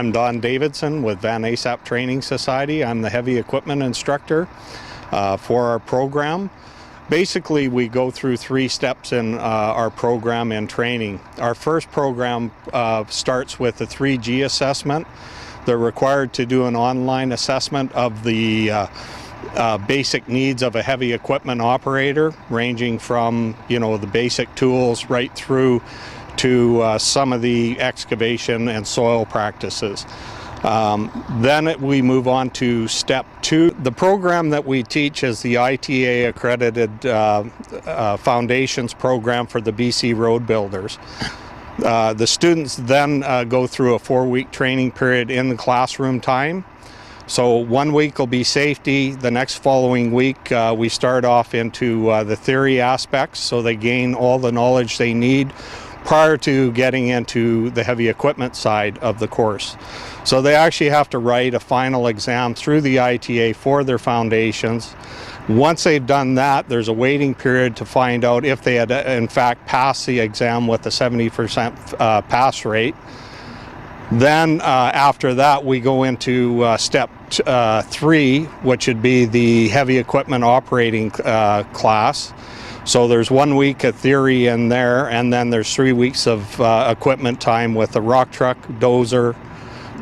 I'm Don Davidson with VanAsep Training Society. I'm the heavy equipment instructor for our program. Basically, we go through 3 steps in our program and training. Our first program starts with the 3G assessment. They're required to do an online assessment of the basic needs of a heavy equipment operator, ranging from, the basic tools right through to some of the excavation and soil practices. Then we move on to step 2. The program that we teach is the ITA accredited foundations program for the BC road builders. The students then go through a 4-week training period in the classroom time. So 1 week will be safety. The next following week we start off into the theory aspects, so they gain all the knowledge they need prior to getting into the heavy equipment side of the course. So they actually have to write a final exam through the ITA for their foundations. Once they've done that, there's a waiting period to find out if they had in fact passed the exam with a 70% pass rate. Then after that, we go into step 3, which would be the heavy equipment operating class. So there's 1 week of theory in there, and then there's 3 weeks of equipment time with a rock truck, dozer,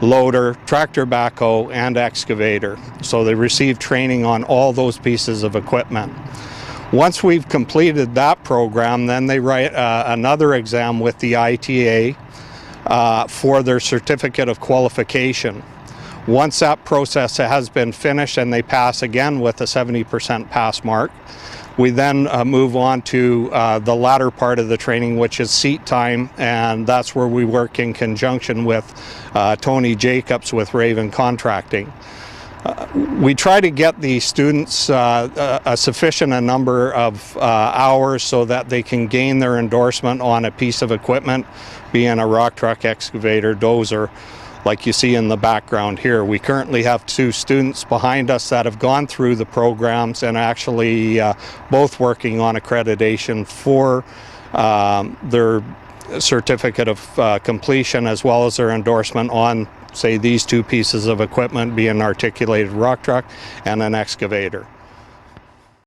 loader, tractor backhoe, and excavator. So they receive training on all those pieces of equipment. Once we've completed that program, then they write another exam with the ITA for their certificate of qualification. Once that process has been finished and they pass again with a 70% pass mark, we then move on to the latter part of the training, which is seat time, and that's where we work in conjunction with Tony Jacobs with Raven Contracting. We try to get the students a sufficient number of hours so that they can gain their endorsement on a piece of equipment, being a rock truck, excavator, dozer, like you see in the background here. We currently have 2 students behind us that have gone through the programs and actually both working on accreditation for their certificate of completion, as well as their endorsement on, say, these 2 pieces of equipment, being an articulated rock truck and an excavator.